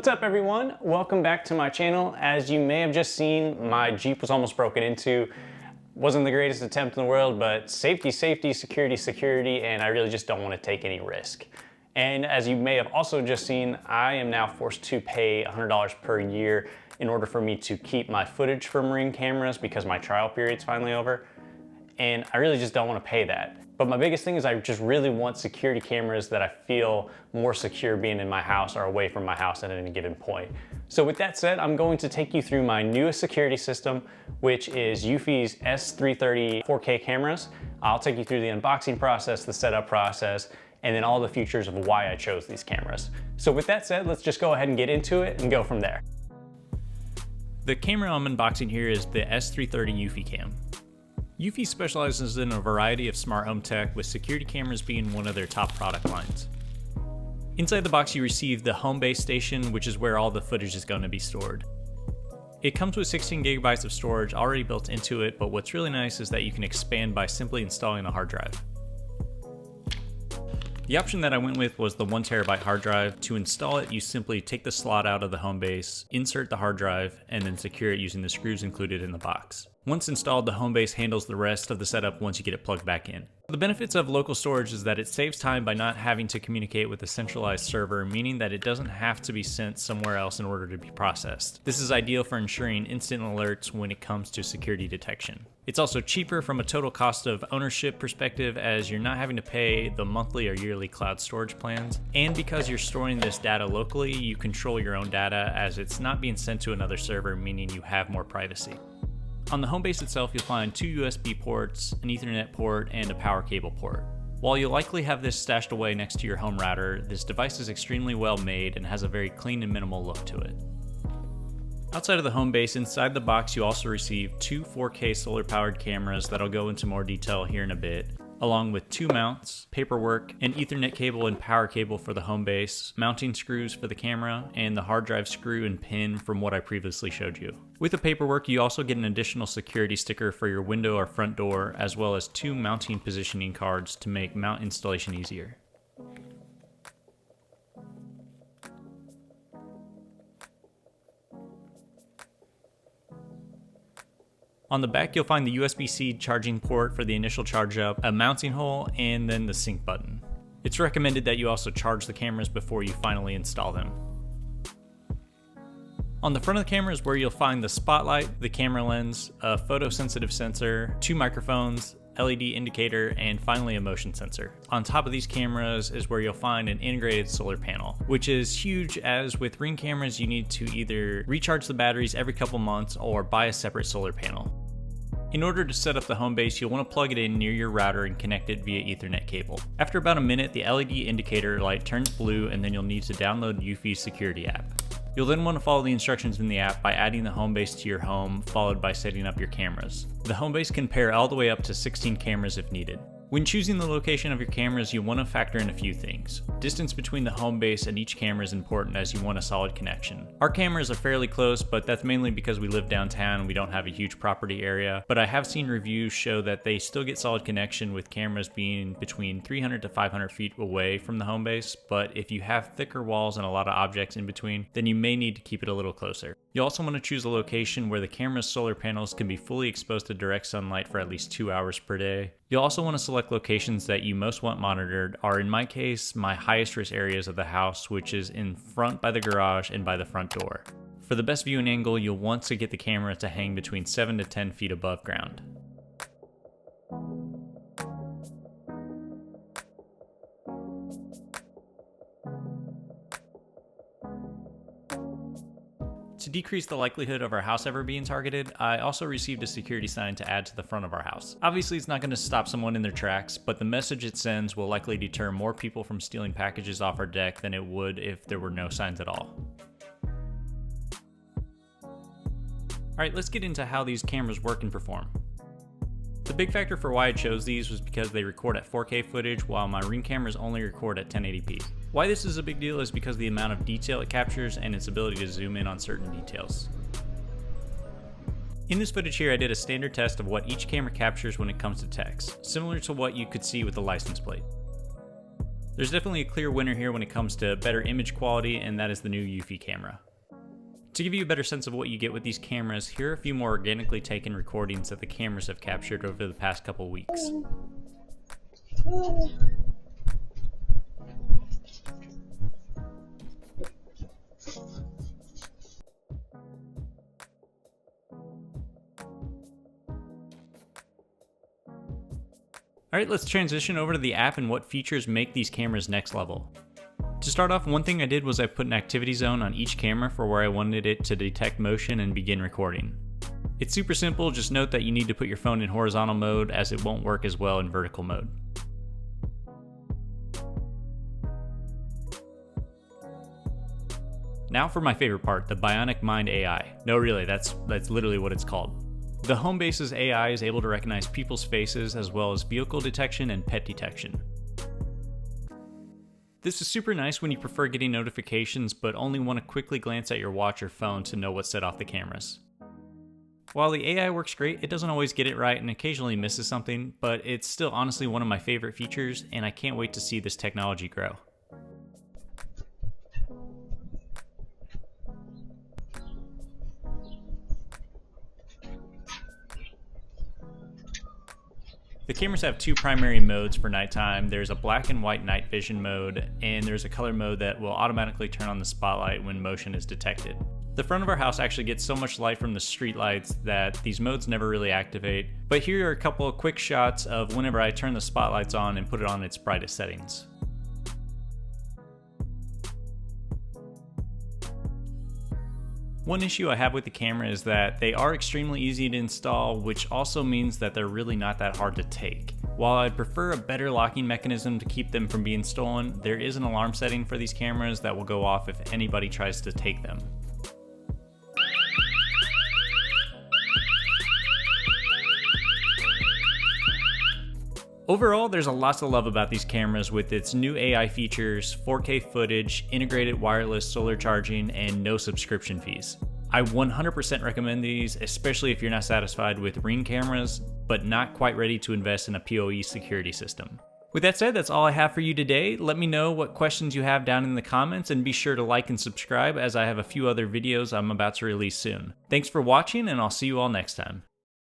What's up everyone? Welcome back to my channel. As you may have just seen, my Jeep was almost broken into. Wasn't the greatest attempt in the world, but safety, security, and I really just don't want to take any risk. And as you may have also just seen, I am now forced to pay $100 per year in order for me to keep my footage from Ring cameras because my trial period's finally over. And I really just don't want to pay that. But my biggest thing is I just really want security cameras that I feel more secure being in my house or away from my house at any given point. So with that said, I'm going to take you through my newest security system, which is Eufy's S330 4K cameras. I'll take you through the unboxing process, the setup process, and then all the features of why I chose these cameras. So with that said, let's just go ahead and get into it and go from there. The camera I'm unboxing here is the S330 EUFYCAM. Eufy specializes in a variety of smart home tech, with security cameras being one of their top product lines. Inside the box you receive the home base station, which is where all the footage is going to be stored. It comes with 16 gigabytes of storage already built into it, but what's really nice is that you can expand by simply installing a hard drive. The option that I went with was the 1 terabyte hard drive. To install it, you simply take the slot out of the home base, insert the hard drive, and then secure it using the screws included in the box. Once installed, the home base handles the rest of the setup once you get it plugged back in. The benefits of local storage is that it saves time by not having to communicate with a centralized server, meaning that it doesn't have to be sent somewhere else in order to be processed. This is ideal for ensuring instant alerts when it comes to security detection. It's also cheaper from a total cost of ownership perspective, as you're not having to pay the monthly or yearly cloud storage plans. And because you're storing this data locally, you control your own data as it's not being sent to another server, meaning you have more privacy. On the home base itself, you'll find 2 USB ports, an Ethernet port, and a power cable port. While you'll likely have this stashed away next to your home router, this device is extremely well made and has a very clean and minimal look to it. Outside of the home base, inside the box you also receive 2 4K solar powered cameras that I'll go into more detail here in a bit, along with 2 mounts, paperwork, an Ethernet cable and power cable for the home base, mounting screws for the camera, and the hard drive screw and pin from what I previously showed you. With the paperwork, you also get an additional security sticker for your window or front door, as well as 2 mounting positioning cards to make mount installation easier. On the back, you'll find the USB-C charging port for the initial charge up, a mounting hole, and then the sync button. It's recommended that you also charge the cameras before you finally install them. On the front of the camera is where you'll find the spotlight, the camera lens, a photosensitive sensor, 2 microphones, LED indicator, and finally a motion sensor. On top of these cameras is where you'll find an integrated solar panel, which is huge, as with Ring cameras you need to either recharge the batteries every couple months or buy a separate solar panel. In order to set up the home base, you'll want to plug it in near your router and connect it via Ethernet cable. After about a minute, the LED indicator light turns blue, and then you'll need to download Eufy's security app. You'll then want to follow the instructions in the app by adding the home base to your home, followed by setting up your cameras. The home base can pair all the way up to 16 cameras if needed. When choosing the location of your cameras, you want to factor in a few things. Distance between the home base and each camera is important, as you want a solid connection. Our cameras are fairly close, but that's mainly because we live downtown and we don't have a huge property area. But I have seen reviews show that they still get solid connection with cameras being between 300 to 500 feet away from the home base. But if you have thicker walls and a lot of objects in between, then you may need to keep it a little closer. You also want to choose a location where the camera's solar panels can be fully exposed to direct sunlight for at least 2 hours per day. You'll also want to select locations that you most want monitored, are in my case my highest risk areas of the house, which is in front by the garage and by the front door. For the best viewing angle, you'll want to get the camera to hang between 7 to 10 feet above ground. To decrease the likelihood of our house ever being targeted, I also received a security sign to add to the front of our house. Obviously, it's not going to stop someone in their tracks, but the message it sends will likely deter more people from stealing packages off our deck than it would if there were no signs at all. Alright, let's get into how these cameras work and perform. The big factor for why I chose these was because they record at 4K footage, while my Ring cameras only record at 1080p. Why this is a big deal is because of the amount of detail it captures and its ability to zoom in on certain details. In this footage here, I did a standard test of what each camera captures when it comes to text, similar to what you could see with the license plate. There's definitely a clear winner here when it comes to better image quality, and that is the new Eufy camera. To give you a better sense of what you get with these cameras, here are a few more organically taken recordings that the cameras have captured over the past couple weeks. Alright, let's transition over to the app and what features make these cameras next level. To start off, one thing I did was I put an activity zone on each camera for where I wanted it to detect motion and begin recording. It's super simple, just note that you need to put your phone in horizontal mode as it won't work as well in vertical mode. Now for my favorite part, the Bionicmind AI. No, really, that's literally what it's called. The Homebase's AI is able to recognize people's faces as well as vehicle detection and pet detection. This is super nice when you prefer getting notifications but only want to quickly glance at your watch or phone to know what set off the cameras. While the AI works great, it doesn't always get it right and occasionally misses something, but it's still honestly one of my favorite features, and I can't wait to see this technology grow. The cameras have two primary modes for nighttime. There's a black and white night vision mode, and there's a color mode that will automatically turn on the spotlight when motion is detected. The front of our house actually gets so much light from the street lights that these modes never really activate, but here are a couple of quick shots of whenever I turn the spotlights on and put it on its brightest settings. One issue I have with the camera is that they are extremely easy to install, which also means that they're really not that hard to take. While I'd prefer a better locking mechanism to keep them from being stolen, there is an alarm setting for these cameras that will go off if anybody tries to take them. Overall, there's a lot to love about these cameras with its new AI features, 4K footage, integrated wireless solar charging, and no subscription fees. I 100% recommend these, especially if you're not satisfied with Ring cameras, but not quite ready to invest in a PoE security system. With that said, that's all I have for you today. Let me know what questions you have down in the comments, and be sure to like and subscribe as I have a few other videos I'm about to release soon. Thanks for watching, and I'll see you all next time.